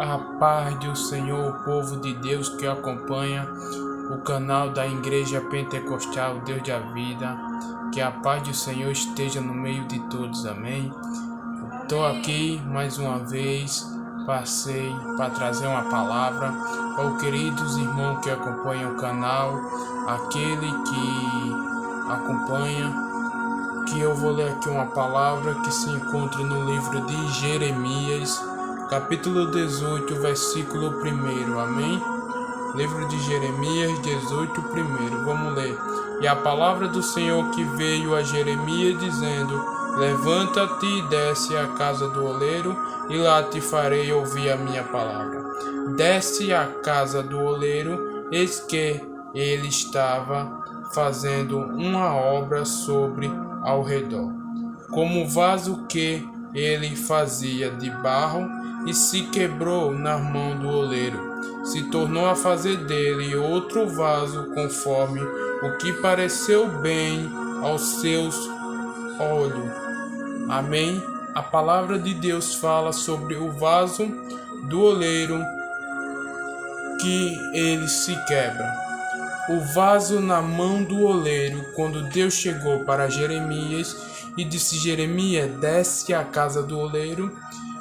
A paz do Senhor, povo de Deus que acompanha o canal da Igreja Pentecostal Deus da Vida. Que a paz do Senhor esteja no meio de todos, amém. Estou aqui mais uma vez, passei para trazer uma palavra para os queridos irmãos que acompanham o canal, aquele que acompanha, que eu vou ler aqui uma palavra que se encontra no livro de Jeremias, capítulo 18, versículo 1, amém? Livro de Jeremias 18, 1, vamos ler. E a palavra do Senhor que veio a Jeremias dizendo: levanta-te e desce à casa do oleiro, e lá te farei ouvir a minha palavra. Desce à casa do oleiro, eis que ele estava fazendo uma obra sobre ao redor, como o vaso que ele fazia de barro, e se quebrou na mão do oleiro. Se tornou a fazer dele outro vaso conforme o que pareceu bem aos seus olhos. Amém? A palavra de Deus fala sobre o vaso do oleiro que ele se quebra. O vaso na mão do oleiro, quando Deus chegou para Jeremias e disse: Jeremias, desce à casa do oleiro,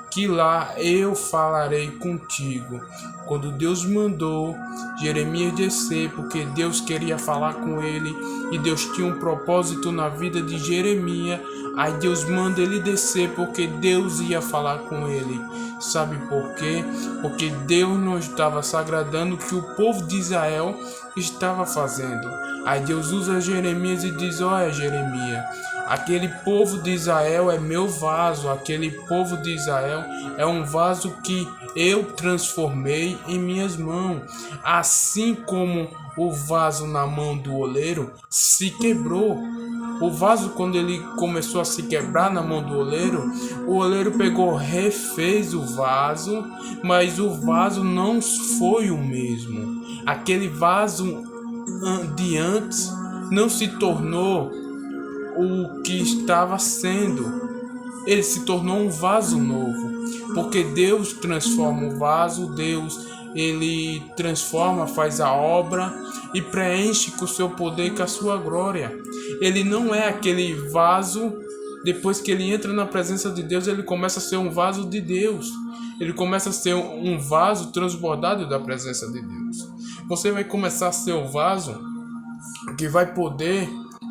que lá eu falarei contigo. Quando Deus mandou Jeremias descer, porque Deus queria falar com ele e Deus tinha um propósito na vida de Jeremias, aí Deus manda ele descer porque Deus ia falar com ele. Sabe por quê? Porque Deus não estava se agradando que o povo de Israel estava fazendo. Aí Deus usa Jeremias e diz: olha, Jeremias, aquele povo de Israel é meu vaso, aquele povo de Israel é um vaso que eu transformei em minhas mãos. Assim como o vaso na mão do oleiro se quebrou. O vaso, quando ele começou a se quebrar na mão do oleiro, o oleiro pegou, refez o vaso, mas o vaso não foi o mesmo. Aquele vaso de antes não se tornou o que estava sendo. Ele se tornou um vaso novo, porque Deus transforma o vaso, ele transforma, faz a obra e preenche com o seu poder e com a sua glória. Ele não é aquele vaso, depois que ele entra na presença de Deus, ele começa a ser um vaso de Deus. Ele começa a ser um vaso transbordado da presença de Deus. Você vai começar a ser um vaso que vai poder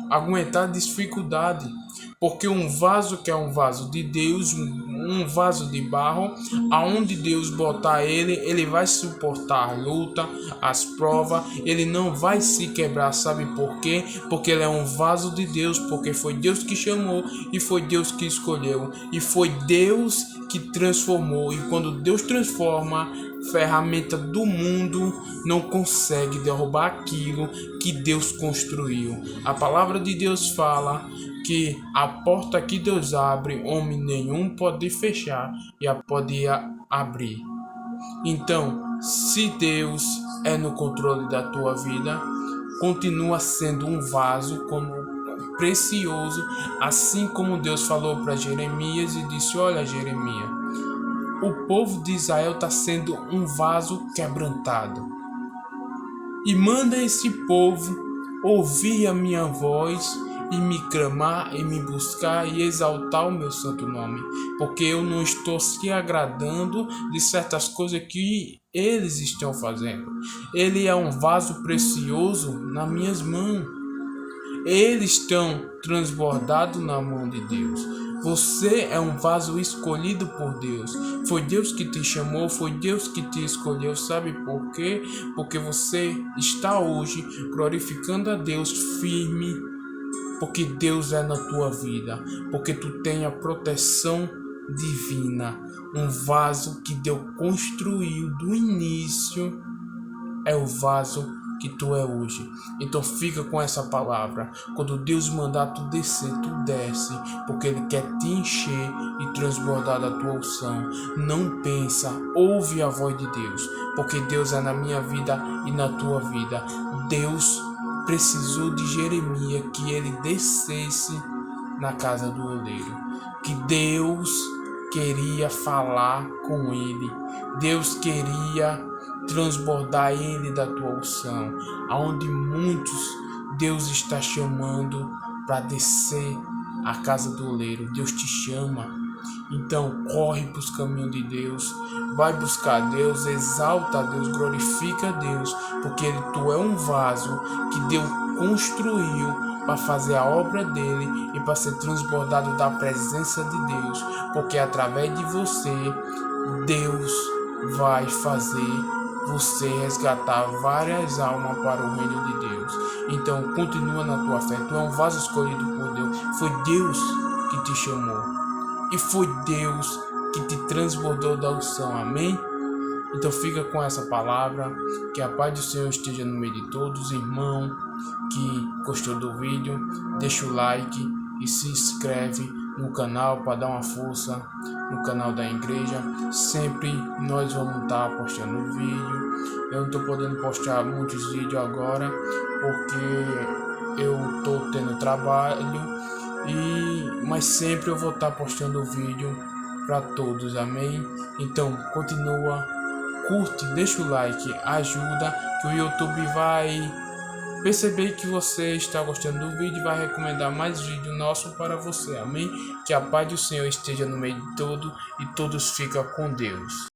aguentar dificuldade, porque um vaso que é um vaso de Deus, um vaso de barro, aonde Deus botar ele vai suportar a luta, as provas, ele não vai se quebrar. Sabe por quê? Porque ele é um vaso de Deus, porque foi Deus que chamou e foi Deus que escolheu e foi Deus que transformou. E quando Deus transforma, ferramenta do mundo não consegue derrubar aquilo que Deus construiu. A palavra de Deus fala que a porta que Deus abre, homem nenhum pode fechar e a pode abrir. Então, se Deus é no controle da tua vida, continua sendo um vaso como precioso, assim como Deus falou para Jeremias e disse: olha, Jeremias, o povo de Israel está sendo um vaso quebrantado. E manda esse povo ouvir a minha voz e me clamar e me buscar e exaltar o meu santo nome, porque eu não estou se agradando de certas coisas que eles estão fazendo. Ele é um vaso precioso nas minhas mãos. Eles estão transbordados na mão de Deus. Você é um vaso escolhido por Deus. Foi Deus que te chamou, foi Deus que te escolheu. Sabe por quê? Porque você está hoje glorificando a Deus firme, porque Deus é na tua vida, porque tu tem a proteção divina. Um vaso que Deus construiu do início é o vaso que tu é hoje. Então fica com essa palavra. Quando Deus mandar tu descer, tu desce, porque Ele quer te encher e transbordar da tua unção. Não pensa, ouve a voz de Deus, porque Deus é na minha vida e na tua vida. Deus precisou de Jeremias que ele descesse na casa do oleiro, que Deus queria falar com ele. Deus queria transbordar ele da tua unção. Aonde muitos Deus está chamando para descer a casa do oleiro. Deus te chama. Então corre para os caminhos de Deus, vai buscar Deus, exalta a Deus, glorifica a Deus, porque tu é um vaso que Deus construiu para fazer a obra dele e para ser transbordado da presença de Deus, porque através de você, Deus vai fazer você resgatar várias almas para o reino de Deus. Então continua na tua fé, tu é um vaso escolhido por Deus, foi Deus que te chamou. E foi Deus que te transbordou da unção, amém? Então fica com essa palavra, que a paz do Senhor esteja no meio de todos, irmão que gostou do vídeo, deixa o like e se inscreve no canal para dar uma força no canal da igreja. Sempre nós vamos estar postando vídeo. Eu não estou podendo postar muitos vídeos agora, porque eu estou tendo trabalho. Mas sempre eu vou estar postando vídeo para todos, amém? Então continua, curte, deixa o like, ajuda, que o YouTube vai perceber que você está gostando do vídeo e vai recomendar mais vídeo nosso para você, amém? Que a paz do Senhor esteja no meio de todo e todos ficam com Deus.